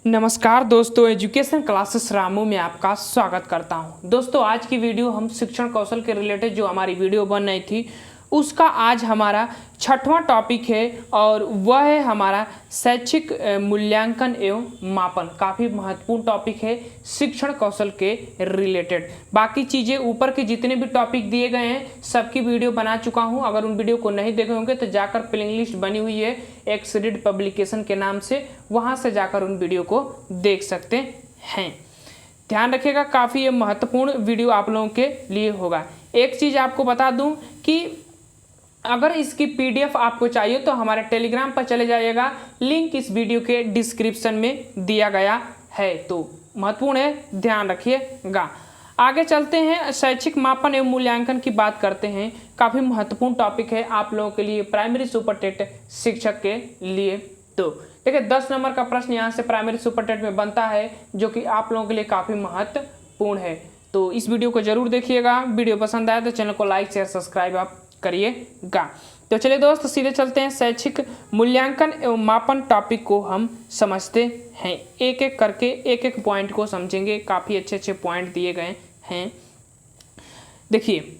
नमस्कार दोस्तों, education classes Ramu में आपका स्वागत करता हूं। दोस्तों, आज की वीडियो हम शिक्षण कौशल के रिलेटेड जो हमारी वीडियो बन रही थी उसका आज हमारा 6वां टॉपिक है और वह है हमारा शैक्षिक मूल्यांकन एवं मापन। काफ़ी महत्वपूर्ण टॉपिक है शिक्षण कौशल के रिलेटेड। बाकी चीज़ें ऊपर के जितने भी टॉपिक दिए गए हैं सबकी वीडियो बना चुका हूं। अगर उन वीडियो को नहीं देखे होंगे तो जाकर प्लेलिस्ट लिस्ट बनी हुई है एक्सरीड पब्लिकेशन के नाम से, वहां से जाकर उन वीडियो को देख सकते हैं। ध्यान रखिएगा, काफ़ी ये महत्वपूर्ण वीडियो आप लोगों के लिए होगा। एक चीज़ आपको बता दूं कि अगर इसकी पीडीएफ आपको चाहिए तो हमारे टेलीग्राम पर चले जाइएगा, लिंक इस वीडियो के डिस्क्रिप्शन में दिया गया है। तो महत्वपूर्ण है, ध्यान रखिएगा। आगे चलते हैं, शैक्षिक मापन एवं मूल्यांकन की बात करते हैं। काफ़ी महत्वपूर्ण टॉपिक है आप लोगों के लिए, प्राइमरी सुपरटेट शिक्षक के लिए। तो देखिए 10 नंबर का प्रश्न यहाँ से प्राइमरी सुपरटेट में बनता है जो कि आप लोगों के लिए काफ़ी महत्वपूर्ण है। तो इस वीडियो को जरूर देखिएगा। वीडियो पसंद आए तो चैनल को लाइक शेयर सब्सक्राइब आप करिएगा। तो चलिए दोस्त, सीधे चलते हैं शैक्षिक मूल्यांकन एवं मापन टॉपिक को हम समझते हैं। एक एक करके एक एक पॉइंट को समझेंगे। काफ़ी अच्छे अच्छे पॉइंट दिए गए हैं। देखिए,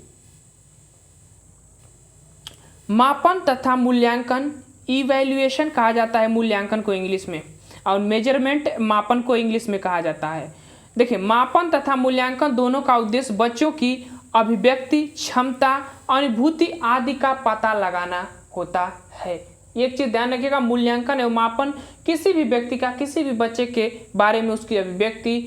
मापन तथा मूल्यांकन इवैल्यूएशन कहा जाता है मूल्यांकन को इंग्लिश में, और मेजरमेंट मापन को इंग्लिश में कहा जाता है। देखिए, मापन तथा मूल्यांकन दोनों का उद्देश्य बच्चों की अभिव्यक्ति क्षमता, अनुभूति आदि का पता लगाना होता है। एक चीज ध्यान रखिएगा, मूल्यांकन एवं मापन किसी भी व्यक्ति का, किसी भी बच्चे के बारे में उसकी अभिव्यक्ति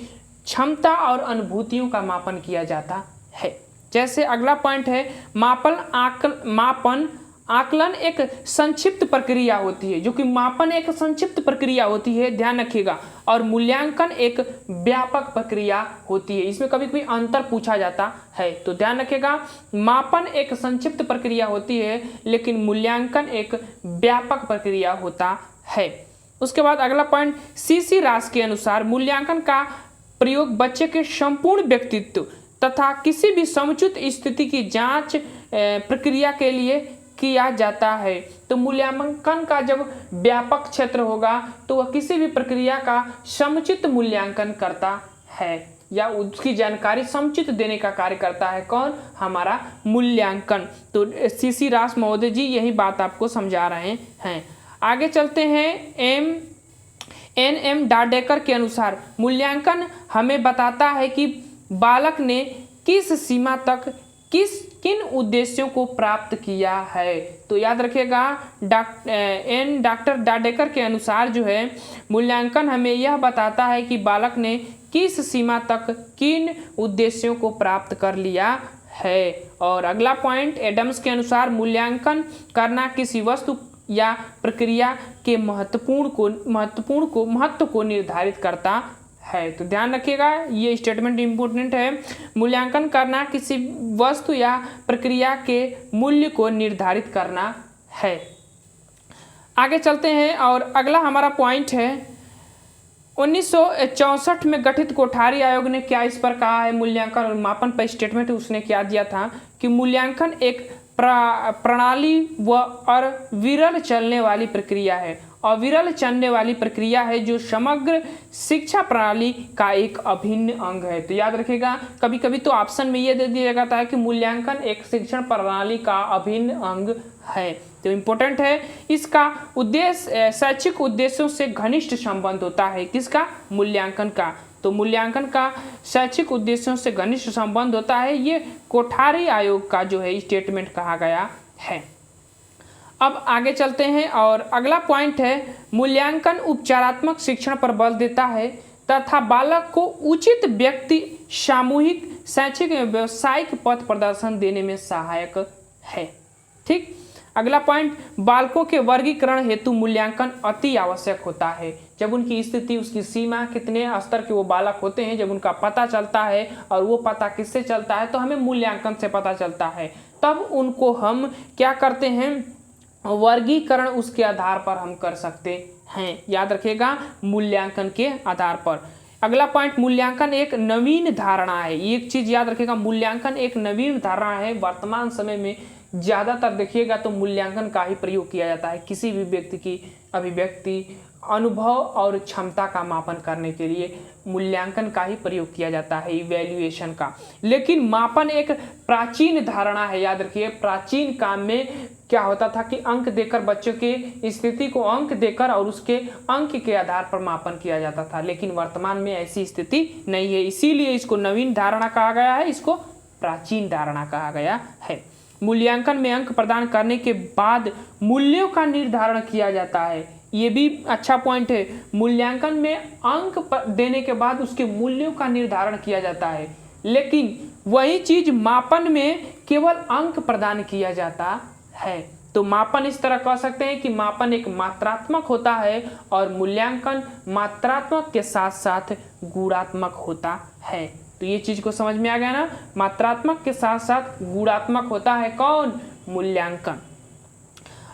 क्षमता और अनुभूतियों का मापन किया जाता है। जैसे अगला पॉइंट है, मापन आकलन एक संक्षिप्त प्रक्रिया होती है, जो कि मापन एक संक्षिप्त प्रक्रिया होती है, ध्यान रखिएगा, और मूल्यांकन एक व्यापक प्रक्रिया होती है। इसमें कभी कभी अंतर पूछा जाता है, तो ध्यान रखिएगा, मापन एक संक्षिप्त प्रक्रिया होती है लेकिन मूल्यांकन एक व्यापक प्रक्रिया होता है। उसके बाद अगला पॉइंट, सीसी रास के अनुसार मूल्यांकन का प्रयोग बच्चे के संपूर्ण व्यक्तित्व तथा किसी भी समुचित स्थिति की जांच प्रक्रिया के लिए किया जाता है। तो मूल्यांकन का जब व्यापक क्षेत्र होगा तो वह किसी भी प्रक्रिया का समुचित मूल्यांकन करता है या उसकी जानकारी समुचित देने का कार्य करता है। कौन? हमारा मूल्यांकन। तो सीसी रास महोदय जी यही बात आपको समझा रहे हैं। आगे चलते हैं, एन.एम. डाडेकर के अनुसार मूल्यांकन हमें बताता है कि बालक ने किस सीमा तक किन उद्देश्यों को प्राप्त किया है। तो याद रखिएगा, डॉक्टर डाडेकर के अनुसार जो है मूल्यांकन हमें यह बताता है कि बालक ने किस सीमा तक किन उद्देश्यों को प्राप्त कर लिया है। और अगला पॉइंट, एडम्स के अनुसार मूल्यांकन करना किसी वस्तु या प्रक्रिया के महत्व को निर्धारित करता है। तो ध्यान रखिएगा, ये स्टेटमेंट इंपॉर्टेंट है। मूल्यांकन करना किसी वस्तु या प्रक्रिया के मूल्य को निर्धारित करना है। आगे चलते हैं और अगला हमारा पॉइंट है, 1964 में गठित कोठारी आयोग ने क्या इस पर कहा है मूल्यांकन और मापन पर स्टेटमेंट उसने क्या दिया था कि मूल्यांकन एक प्रणाली व अविरल चलने वाली प्रक्रिया है। अविरल चलने वाली प्रक्रिया है जो समग्र शिक्षा प्रणाली का एक अभिन्न अंग है। तो याद रखिएगा, कभी कभी तो ऑप्शन में ये दे दिया जाता है कि मूल्यांकन एक शिक्षण प्रणाली का अभिन्न अंग है। तो इम्पोर्टेंट है, इसका उद्देश्य शैक्षिक उद्देश्यों से घनिष्ठ संबंध होता है। किसका? मूल्यांकन का। तो मूल्यांकन का शैक्षिक उद्देश्यों से घनिष्ठ संबंध होता है। ये कोठारी आयोग का जो है स्टेटमेंट कहा गया है। अब आगे चलते हैं और अगला पॉइंट है, मूल्यांकन उपचारात्मक शिक्षण पर बल देता है तथा बालक को उचित व्यक्ति सामूहिक शैक्षिक एवं व्यावसायिक पथ प्रदर्शन देने में सहायक है। ठीक। अगला पॉइंट, बालकों के वर्गीकरण हेतु मूल्यांकन अति आवश्यक होता है। जब उनकी स्थिति, उसकी सीमा, कितने स्तर के वो बालक होते हैं, जब उनका पता चलता है, और वो पता किससे चलता है, तो हमें मूल्यांकन से पता चलता है। तब उनको हम क्या करते हैं, वर्गीकरण उसके आधार पर हम कर सकते हैं। याद रखिएगा, मूल्यांकन के आधार पर। अगला पॉइंट, मूल्यांकन एक नवीन धारणा है। एक चीज याद रखिएगा, मूल्यांकन एक नवीन धारणा है। वर्तमान समय में ज़्यादातर देखिएगा तो मूल्यांकन का ही प्रयोग किया जाता है। किसी भी व्यक्ति की अभिव्यक्ति अनुभव और क्षमता का मापन करने के लिए मूल्यांकन का ही प्रयोग किया जाता है, इवैल्यूएशन का। लेकिन मापन एक प्राचीन धारणा है, याद रखिए। प्राचीन काल में क्या होता था कि अंक देकर बच्चों की स्थिति को अंक देकर और उसके अंक के आधार पर मापन किया जाता था, लेकिन वर्तमान में ऐसी स्थिति नहीं है। इसीलिए इसको नवीन धारणा कहा गया है, इसको प्राचीन धारणा कहा गया है। मूल्यांकन में अंक प्रदान करने के बाद मूल्यों का निर्धारण किया जाता है। ये भी अच्छा पॉइंट है। मूल्यांकन में अंक देने के बाद उसके मूल्यों का निर्धारण किया जाता है, लेकिन वही चीज मापन में केवल अंक प्रदान किया जाता है। तो मापन इस तरह कह सकते हैं कि मापन एक मात्रात्मक होता है और मूल्यांकन मात्रात्मक के साथ साथ गुणात्मक होता है। तो ये चीज को समझ में आ गया ना, मात्रात्मक के साथ साथ गुणात्मक होता है कौन? मूल्यांकन।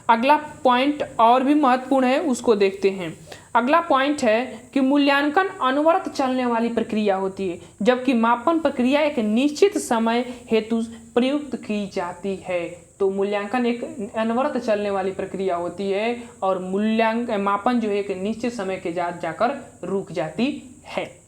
अगला पॉइंट और भी महत्वपूर्ण है, उसको देखते हैं। अगला पॉइंट है कि मूल्यांकन अनवरत चलने वाली प्रक्रिया होती है, जबकि मापन प्रक्रिया एक निश्चित समय हेतु प्रयुक्त की जाती है। तो मूल्यांकन एक अनवरत चलने वाली प्रक्रिया होती है और मापन जो है एक निश्चित समय के बाद जाकर रुक जाती है।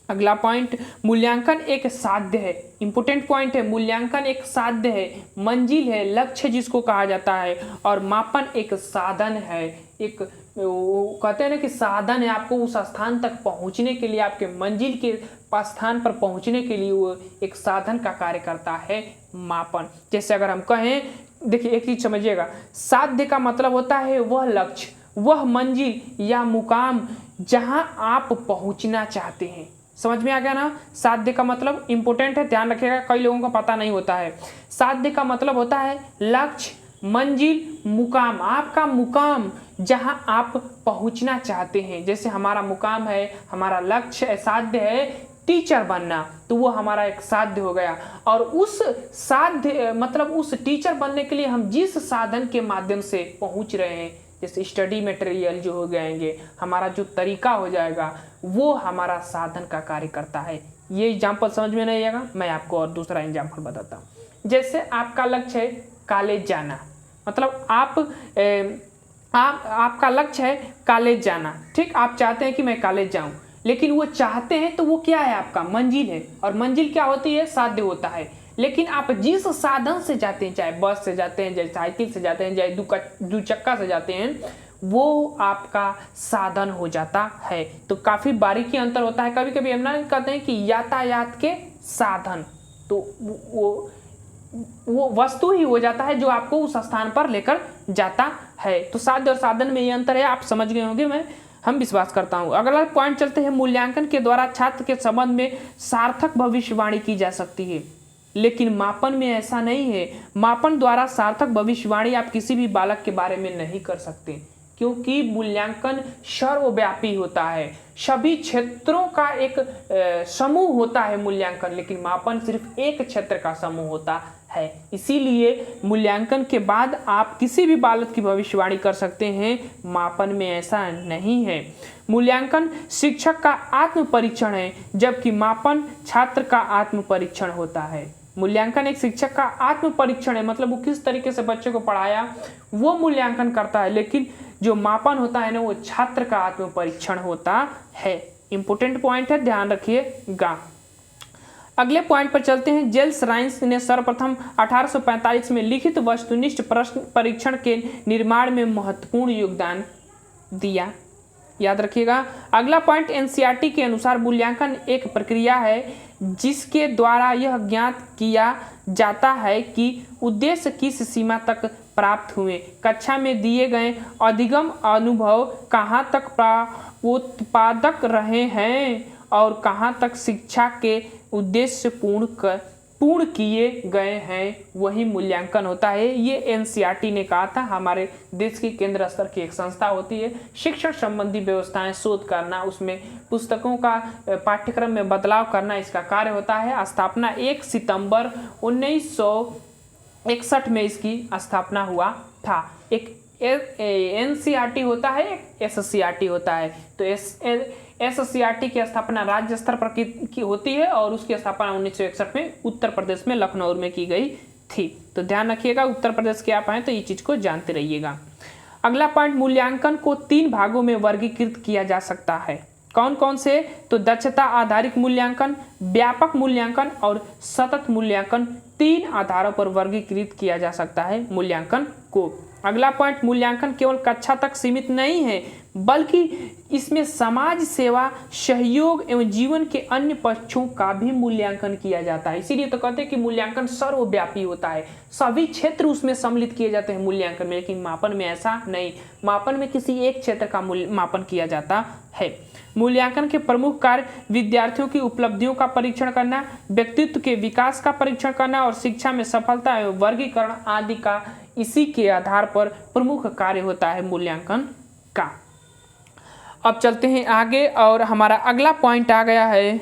अगला पॉइंट, मूल्यांकन एक साध्य है। इंपोर्टेंट पॉइंट है, मूल्यांकन एक साध्य है, मंजिल है, लक्ष्य जिसको कहा जाता है, और मापन एक साधन है। एक कहते हैं ना कि साधन है, आपको उस स्थान तक पहुंचने के लिए, आपके मंजिल के स्थान पर पहुंचने के लिए वो एक साधन का कार्य करता है मापन। जैसे अगर हम कहें, देखिए एक चीज समझिएगा, साध्य का मतलब होता है वह लक्ष्य, वह मंजिल या मुकाम जहां आप पहुंचना चाहते हैं। समझ में आ गया ना? साध्य का मतलब इंपोर्टेंट है, ध्यान रखिएगा, कई लोगों को पता नहीं होता है। साध्य का मतलब होता है लक्ष्य, मंजिल, मुकाम, आपका मुकाम जहां आप पहुंचना चाहते हैं। जैसे हमारा मुकाम है, हमारा लक्ष्य है, साध्य है टीचर बनना, तो वो हमारा एक साध्य हो गया। और उस साध्य मतलब उस टीचर बनने के लिए हम जिस साधन के माध्यम से पहुंच रहे हैं, जैसे स्टडी मटेरियल जो हो जाएंगे, हमारा जो तरीका हो जाएगा, वो हमारा साधन का कार्य करता है। ये एग्जाम्पल समझ में नहीं आएगा, मैं आपको और दूसरा एग्जाम्पल बताता हूँ। जैसे आपका लक्ष्य है कॉलेज जाना, मतलब आपका लक्ष्य है कॉलेज जाना, ठीक, आप चाहते हैं कि मैं कॉलेज जाऊं, लेकिन वो चाहते हैं तो वो क्या है? आपका मंजिल है, और मंजिल क्या होती है? साध्य होता है। लेकिन आप जिस साधन से जाते हैं, चाहे बस से जाते हैं, चाहे साइकिल से जाते हैं, चाहे दुचक्का से जाते हैं, वो आपका साधन हो जाता है। तो काफी बारीकी अंतर होता है। कभी कभी हम ना कहते हैं कि यातायात के साधन, तो वो वस्तु ही हो जाता है जो आपको उस स्थान पर लेकर जाता है। तो साध्य और साधन में ये अंतर है, आप समझ गए होंगे, हम विश्वास करता हूँ। अगला पॉइंट चलते हैं, मूल्यांकन के द्वारा छात्र के संबंध में सार्थक भविष्यवाणी की जा सकती है, लेकिन मापन में ऐसा नहीं है। मापन द्वारा सार्थक भविष्यवाणी आप किसी भी बालक के बारे में नहीं कर सकते, क्योंकि मूल्यांकन सर्वव्यापी होता है, सभी क्षेत्रों का एक समूह होता है मूल्यांकन, लेकिन मापन सिर्फ एक क्षेत्र का समूह होता है। इसीलिए मूल्यांकन के बाद आप किसी भी बालक की भविष्यवाणी कर सकते हैं, मापन में ऐसा नहीं है। मूल्यांकन शिक्षक का आत्म परीक्षण है, जबकि मापन छात्र का आत्म परीक्षण होता है। मूल्यांकन एक शिक्षक का आत्म परीक्षण है, मतलब वो किस तरीके से बच्चे को पढ़ाया वो मूल्यांकन करता है, लेकिन जो मापन होता है ना, वो छात्र का आत्म परीक्षण होता है। इंपोर्टेंट पॉइंट है, ध्यान रखिएगा। अगले पॉइंट पर चलते हैं। जेल्स राइन्स ने सर्वप्रथम 1845 में लिखित वस्तुनिष्ठ प्रश्न परीक्षण के निर्माण में महत्वपूर्ण योगदान दिया, याद रखिएगा। अगला पॉइंट, एनसीईआरटी के अनुसार मूल्यांकन एक प्रक्रिया है जिसके द्वारा यह ज्ञात किया जाता है कि उद्देश्य किस सीमा तक प्राप्त हुए, कक्षा में दिए गए अधिगम अनुभव कहाँ तक उत्पादक रहे हैं और कहाँ तक शिक्षा के उद्देश्य पूर्ण किए गए हैं, वही मूल्यांकन होता है। ये एनसीईआरटी ने कहा था। हमारे देश की केंद्र स्तर की एक संस्था होती है, शिक्षण संबंधी व्यवस्थाएं शोध करना, उसमें पुस्तकों का पाठ्यक्रम में बदलाव करना, इसका कार्य होता है। स्थापना 1 सितंबर 1961 में इसकी स्थापना हुआ था। एक एनसीईआरटी होता है, एक एससीईआरटी होता है। तो एससीईआरटी की स्थापना राज्य स्तर पर की होती है और उसकी स्थापना 1961 में उत्तर प्रदेश में लखनऊ में की गई थी। तो ध्यान रखिएगा, उत्तर प्रदेश के आप आए तो ये चीज को जानते रहिएगा। अगला पॉइंट, मूल्यांकन को 3 भागों में वर्गीकृत किया जा सकता है। कौन कौन से? तो दक्षता आधारित मूल्यांकन, व्यापक मूल्यांकन और सतत मूल्यांकन। 3 आधारों पर वर्गीकृत किया जा सकता है मूल्यांकन को। अगला पॉइंट, मूल्यांकन केवल कक्षा तक सीमित नहीं है, बल्कि इसमें समाज सेवा, सहयोग एवं जीवन के अन्य पक्षों का भी मूल्यांकन किया जाता है। इसीलिए तो कहते हैं कि मूल्यांकन सर्वव्यापी होता है, सभी क्षेत्र उसमें सम्मिलित किए जाते हैं मूल्यांकन में। लेकिन मापन में ऐसा नहीं, मापन में किसी एक क्षेत्र का मापन किया जाता है। मूल्यांकन के प्रमुख कार्य विद्यार्थियों की उपलब्धियों का परीक्षण करना, व्यक्तित्व के विकास का परीक्षण करना और शिक्षा में सफलता एवं वर्गीकरण आदि का इसी के आधार पर प्रमुख कार्य होता है मूल्यांकन का। अब चलते हैं आगे और हमारा अगला पॉइंट आ गया है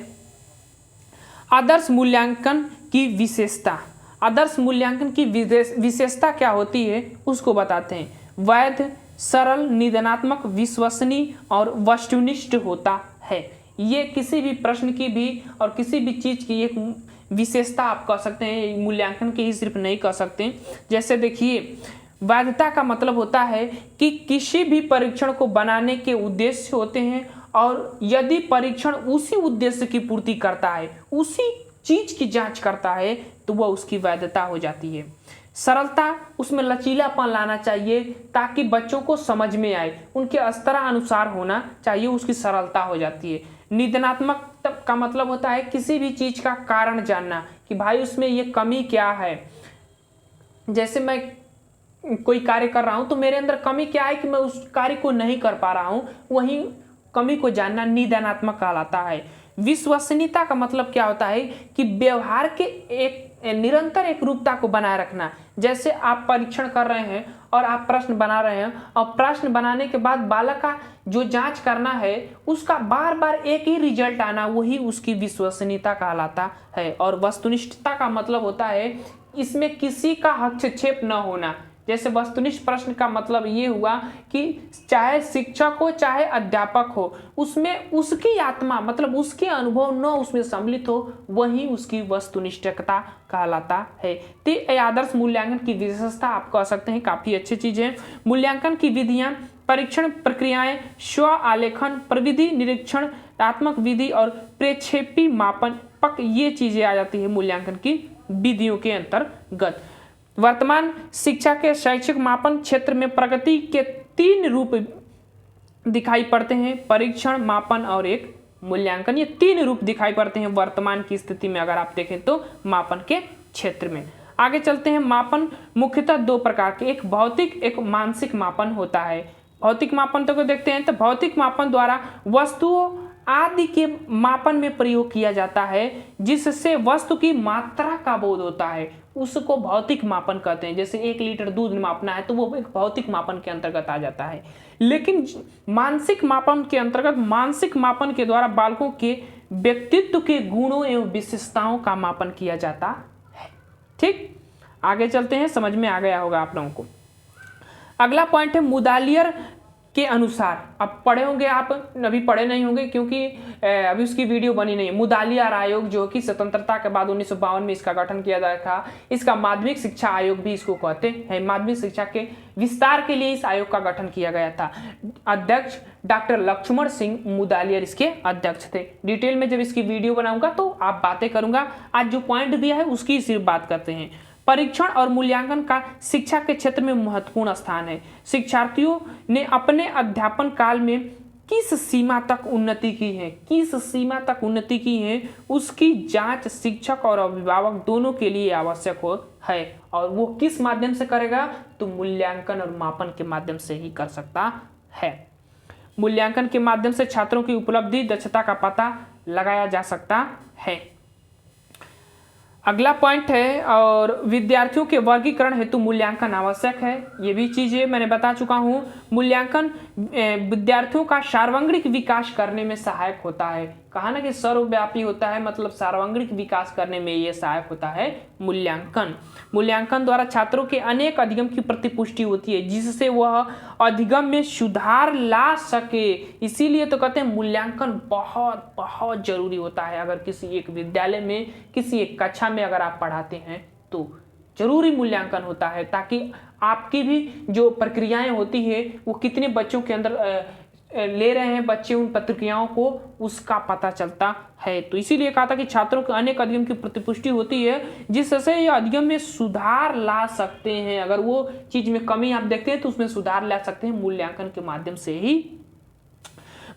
आदर्श मूल्यांकन की विशेषता। आदर्श मूल्यांकन की विशेषता क्या होती है उसको बताते हैं। वैध, सरल, निदानात्मक, विश्वसनीय और वस्तुनिष्ठ होता है। ये किसी भी प्रश्न की भी और किसी भी चीज की एक विशेषता आप कह सकते हैं, मूल्यांकन के ही सिर्फ नहीं कह सकते। जैसे देखिए, वैधता का मतलब होता है कि किसी भी परीक्षण को बनाने के उद्देश्य होते हैं और यदि परीक्षण उसी उद्देश्य की पूर्ति करता है, उसी चीज की जांच करता है, तो वह उसकी वैधता हो जाती है। सरलता, उसमें लचीलापन लाना चाहिए ताकि बच्चों को समझ में आए, उनके स्तर अनुसार होना चाहिए, उसकी सरलता हो जाती है। निदानात्मक का मतलब होता है किसी भी चीज का कारण जानना कि भाई उसमें ये कमी क्या है। जैसे मैं कोई कार्य कर रहा हूं तो मेरे अंदर कमी क्या है कि मैं उस कार्य को नहीं कर पा रहा हूं, वहीं कमी को जानना निदानात्मक कहलाता है। विश्वसनीयता का मतलब क्या होता है कि व्यवहार के एक निरंतर एक रूपता को बनाए रखना। जैसे आप परीक्षण कर रहे हैं और आप प्रश्न बना रहे हैं और प्रश्न बनाने के बाद बालक का जो जांच करना है उसका बार बार एक ही रिजल्ट आना, वही उसकी विश्वसनीयता कहलाता है। और वस्तुनिष्ठता का मतलब होता है इसमें किसी का हस्तक्षेप न होना। जैसे वस्तुनिष्ठ प्रश्न का मतलब ये हुआ कि चाहे शिक्षक हो चाहे अध्यापक हो, उसमें उसकी आत्मा मतलब उसके अनुभव न उसमें सम्मिलित हो, वही उसकी वस्तुनिष्ठता कहलाता है। तो आदर्श मूल्यांकन की विशेषता आप कह सकते हैं काफी अच्छी चीज है। मूल्यांकन की विधियां, परीक्षण प्रक्रियाएं, स्व आलेखन, प्रविधि, निरीक्षणात्मक विधि और प्रक्षेपी मापन पक, ये चीजें आ जाती है मूल्यांकन की विधियों के अंतर्गत। वर्तमान शिक्षा के शैक्षिक मापन क्षेत्र में प्रगति के 3 रूप दिखाई पड़ते हैं, परीक्षण, मापन और एक मूल्यांकन। ये 3 रूप दिखाई पड़ते हैं वर्तमान की स्थिति में अगर आप देखें तो मापन के क्षेत्र में। आगे चलते हैं। मापन मुख्यतः 2 प्रकार के, एक भौतिक एक मानसिक मापन होता है। भौतिक मापन तो देखते हैं, तो भौतिक मापन द्वारा वस्तुओं आदि के मापन में प्रयोग किया जाता है जिससे वस्तु की मात्रा का बोध होता है, उसको भौतिक मापन कहते हैं। जैसे 1 लीटर दूध मापना है तो वो एक भौतिक मापन के अंतर्गत आ जाता है। लेकिन मानसिक मापन के अंतर्गत, मानसिक मापन के द्वारा बालकों के व्यक्तित्व के गुणों एवं विशेषताओं का मापन किया जाता है। ठीक, आगे चलते हैं, समझ में आ गया होगा आप लोगों को। अगला पॉइंट है मुदालियर के अनुसार। अब पढ़े होंगे आप, अभी पढ़े नहीं होंगे क्योंकि अभी उसकी वीडियो बनी नहीं है। मुदालियर आयोग जो कि स्वतंत्रता के बाद 1952 में इसका गठन किया गया था। इसका माध्यमिक शिक्षा आयोग भी इसको कहते हैं। माध्यमिक शिक्षा के विस्तार के लिए इस आयोग का गठन किया गया था। अध्यक्ष डॉक्टर लक्ष्मण सिंह मुदालियर इसके अध्यक्ष थे। डिटेल में जब इसकी वीडियो बनाऊंगा तो आप बातें करूंगा, आज जो पॉइंट दिया है उसकी सिर्फ बात करते हैं। परीक्षण और मूल्यांकन का शिक्षा के क्षेत्र में महत्वपूर्ण स्थान है। शिक्षार्थियों ने अपने अध्यापन काल में किस सीमा तक उन्नति की है, किस सीमा तक उन्नति की है, उसकी जांच शिक्षक और अभिभावक दोनों के लिए आवश्यक है। और वो किस माध्यम से करेगा, तो मूल्यांकन और मापन के माध्यम से ही कर सकता है। मूल्यांकन के माध्यम से छात्रों की उपलब्धि, दक्षता का पता लगाया जा सकता है। अगला पॉइंट है, और विद्यार्थियों के वर्गीकरण हेतु मूल्यांकन आवश्यक है। ये भी चीजें मैंने बता चुका हूँ। मूल्यांकन विद्यार्थियों का सर्वांगीण विकास करने में सहायक होता है। कहा ना कि सर्वव्यापी होता है, मतलब सर्वांगीण विकास करने में ये सहायक होता है मूल्यांकन। मूल्यांकन द्वारा छात्रों के अनेक अधिगम की प्रतिपुष्टि होती है जिससे वह अधिगम में सुधार ला सके। इसीलिए तो कहते हैं मूल्यांकन बहुत बहुत जरूरी होता है। अगर किसी एक विद्यालय में, किसी एक कक्षा में अगर आप पढ़ाते हैं तो जरूरी मूल्यांकन होता है, ताकि आपकी भी जो प्रक्रियाएं होती है वो कितने बच्चों के अंदर ले रहे हैं बच्चे उन प्रक्रियाओं को, उसका पता चलता है। तो इसीलिए कहा था कि छात्रों के अनेक अधिगम की प्रतिपुष्टि होती है जिससे ये अधिगम में सुधार ला सकते हैं। अगर वो चीज में कमी आप देखते हैं तो उसमें सुधार ला सकते हैं मूल्यांकन के माध्यम से ही।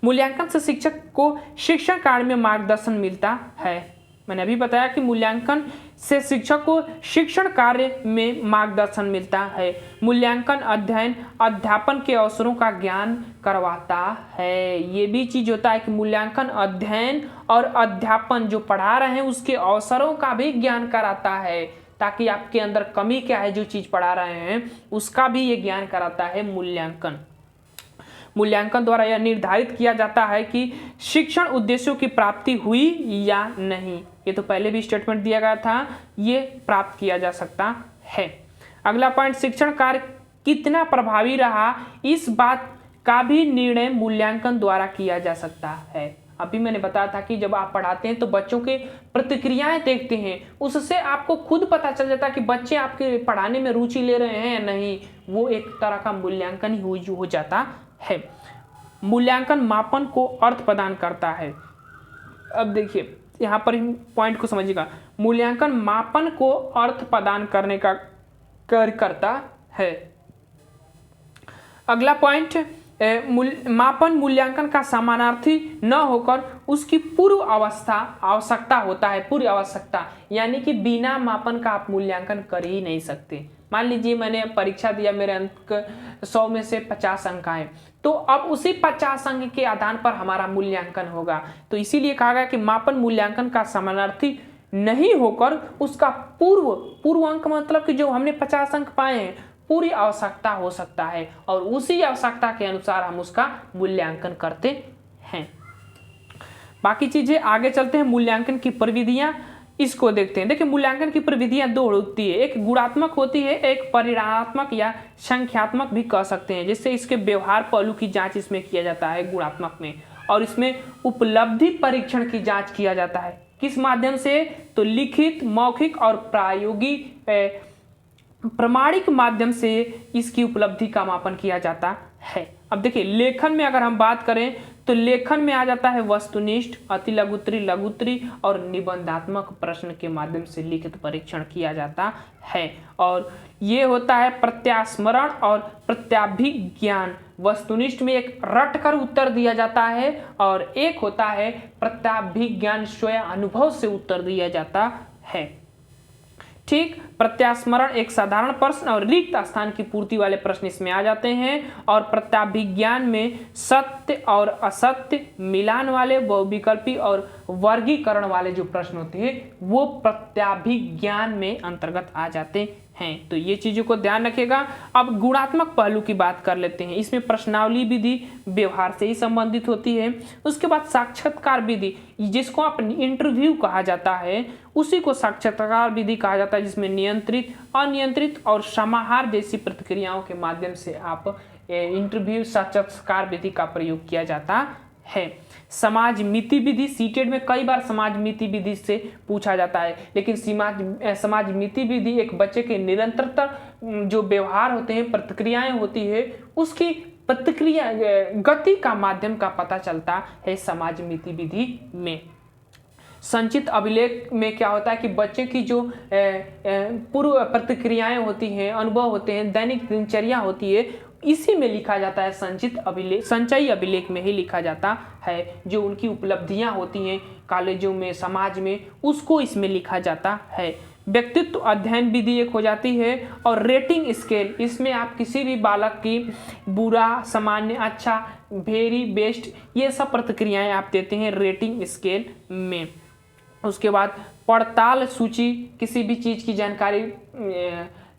मूल्यांकन से शिक्षक को शिक्षण कार्य में मार्गदर्शन मिलता है। मैंने अभी बताया कि मूल्यांकन से शिक्षक को शिक्षण कार्य में मार्गदर्शन मिलता है। मूल्यांकन अध्ययन अध्यापन के अवसरों का ज्ञान करवाता है। ये भी चीज होता है कि मूल्यांकन अध्ययन और अध्यापन जो पढ़ा रहे हैं उसके अवसरों का भी ज्ञान कराता है, ताकि आपके अंदर कमी क्या है जो चीज पढ़ा रहे हैं उसका भी ये ज्ञान कराता है मूल्यांकन। मूल्यांकन द्वारा यह निर्धारित किया जाता है कि शिक्षण उद्देश्यों की प्राप्ति हुई या नहीं। ये तो पहले भी स्टेटमेंट दिया गया था, ये प्राप्त किया जा सकता है। अगला पॉइंट, शिक्षण कार्य कितना प्रभावी रहा इस बात का भी निर्णय मूल्यांकन द्वारा किया जा सकता है। अभी मैंने बताया था कि जब आप पढ़ाते हैं तो बच्चों के प्रतिक्रियाएं देखते हैं, उससे आपको खुद पता चल जाता है कि बच्चे आपके पढ़ाने में रुचि ले रहे हैं या नहीं। वो एक तरह का मूल्यांकन ही हो जाता है। मूल्यांकन मापन को अर्थ प्रदान करता है। अब देखिए यहाँ पर पॉइंट को समझिएगा, मूल्यांकन मापन को अर्थ प्रदान करने का कार्य करता है। अगला पॉइंट, मापन मूल्यांकन का समानार्थी न होकर उसकी पूर्व आवश्यकता होता है। पूर्व आवश्यकता यानी कि बिना मापन का आप मूल्यांकन कर ही नहीं सकते। मान लीजिए मैंने परीक्षा दिया, मेरे अंक 100 में से 50 अंक आए, तो अब उसी 50 अंक के आधार पर हमारा मूल्यांकन होगा। तो इसीलिए कहा गया कि मापन मूल्यांकन का समानार्थी नहीं होकर उसका पूर्व अंक, मतलब कि जो हमने 50 अंक पाए हैं पूरी आवश्यकता हो सकता है, और उसी आवश्यकता के अनुसार हम उसका मूल्यांकन करते हैं। बाकी चीजें आगे चलते हैं। मूल्यांकन की प्रविधियां, इसको देखते हैं। देखिए मूल्यांकन की प्रविधियां दो होती है, एक गुणात्मक होती है, एक परिमाणात्मक या संख्यात्मक भी कह सकते हैं। जिससे इसके व्यवहार पहलू की जांच इसमें किया जाता है गुणात्मक में, और इसमें उपलब्धि परीक्षण की जांच किया जाता है। किस माध्यम से? तो लिखित, मौखिक और प्रायोगिक प्रमाणिक माध्यम से इसकी उपलब्धि का मापन किया जाता है। अब देखिए लेखन में अगर हम बात करें तो लेखन में आ जाता है वस्तुनिष्ठ, अति लघुत्तरी, लघुत्तरी और निबंधात्मक प्रश्न के माध्यम से लिखित परीक्षण किया जाता है। और ये होता है प्रत्यास्मरण और प्रत्याभिज्ञान। वस्तुनिष्ठ में एक रट कर उत्तर दिया जाता है और एक होता है प्रत्याभिज्ञान, स्वयं अनुभव से उत्तर दिया जाता है। ठीक, प्रत्यास्मरण एक साधारण प्रश्न और रिक्त स्थान की पूर्ति वाले प्रश्न इसमें आ जाते हैं, और प्रत्याभिज्ञान में सत्य और असत्य मिलान वाले, बहुविकल्पी और वर्गीकरण वाले जो प्रश्न होते हैं वो प्रत्याभिज्ञान में अंतर्गत आ जाते हैं। तो ये चीजों को ध्यान रखिएगा। अब गुणात्मक पहलू की बात कर लेते हैं। इसमें प्रश्नावली विधि व्यवहार से ही संबंधित होती है। उसके बाद साक्षात्कार विधि, जिसको आप इंटरव्यू कहा जाता है, उसी को साक्षात्कार विधि कहा जाता है, जिसमें नियंत्रित, अनियंत्रित और समाहार जैसी प्रतिक्रियाओं के माध्यम से आप इंटरव्यू साक्षात्कार विधि का प्रयोग किया जाता है। समाज मिति विधि, सीटेड में कई बार समाज मिति विधि से पूछा जाता है, लेकिन समाज मिति विधि एक बच्चे के निरंतरता जो व्यवहार होते हैं, प्रतिक्रियाएं होती है, उसकी प्रतिक्रिया गति का माध्यम का पता चलता है समाज मिति विधि में। संचित अभिलेख में क्या होता है कि बच्चे की जो पूर्व प्रतिक्रियाएं होती हैं, अनुभव होते हैं, दैनिक दिनचर्या होती है, इसी में लिखा जाता है। संचित अभिलेख, संचयी अभिलेख में ही लिखा जाता है। जो उनकी उपलब्धियां होती हैं कॉलेजों में, समाज में, उसको इसमें लिखा जाता है। व्यक्तित्व अध्ययन विधि एक हो जाती है, और रेटिंग स्केल, इसमें आप किसी भी बालक की बुरा, सामान्य, अच्छा, वेरी, बेस्ट, ये सब प्रतिक्रियाएं आप देते हैं रेटिंग स्केल में। उसके बाद पड़ताल सूची, किसी भी चीज़ की जानकारी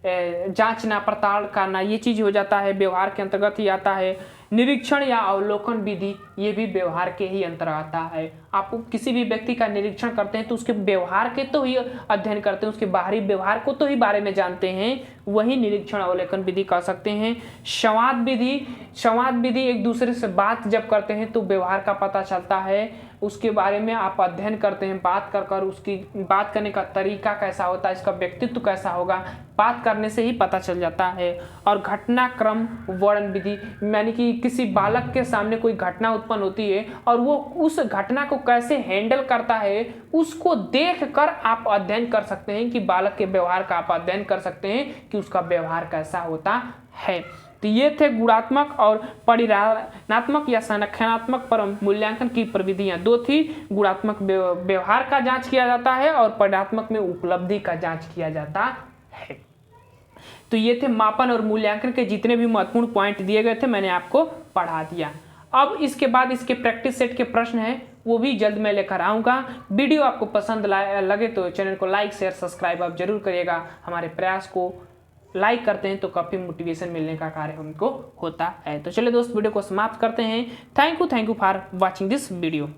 जांचना, पड़ताल करना, ये चीज़ हो जाता है, व्यवहार के अंतर्गत ही आता है। निरीक्षण या अवलोकन विधि, ये भी व्यवहार के ही अंतर्गत आता है। आप किसी भी व्यक्ति का निरीक्षण करते हैं तो उसके व्यवहार के तो ही अध्ययन करते हैं, उसके बाहरी व्यवहार को तो ही बारे में जानते हैं, वही निरीक्षण अवलोकन विधि कह सकते हैं। संवाद विधि एक दूसरे से बात जब करते हैं तो व्यवहार का पता चलता है, उसके बारे में आप अध्ययन करते हैं, बात कर उसकी बात करने का तरीका कैसा होता है, इसका व्यक्तित्व कैसा होगा, बात करने से ही पता चल जाता है। और घटनाक्रम वर्णन विधि यानी कि किसी बालक के सामने कोई घटना उत्पन्न होती है और वो उस घटना को कैसे हैंडल करता है, उसको देखकर आप अध्ययन कर सकते हैं कि बालक के व्यवहार का आप अध्ययन कर सकते हैं कि उसका व्यवहार कैसा होता है। तो ये थे गुणात्मक और परिमाणात्मक या संरचनात्मक परम मूल्यांकन की प्रविधियां। दो थी, गुणात्मक व्यवहार का जांच किया जाता है और परिमाणात्मक में उपलब्धि का जांच किया जाता है। तो ये थे मापन और मूल्यांकन के जितने भी महत्वपूर्ण पॉइंट दिए गए थे, मैंने आपको पढ़ा दिया। अब इसके बाद इसके प्रैक्टिस सेट के प्रश्न हैं, वो भी जल्द मैं लेकर आऊँगा। वीडियो आपको पसंद लगे तो चैनल को लाइक शेयर सब्सक्राइब आप जरूर करिएगा। हमारे प्रयास को लाइक करते हैं तो काफ़ी मोटिवेशन मिलने का कार्य हमको होता है। तो चलिए दोस्त, वीडियो को समाप्त करते हैं। Thank you for watching this video.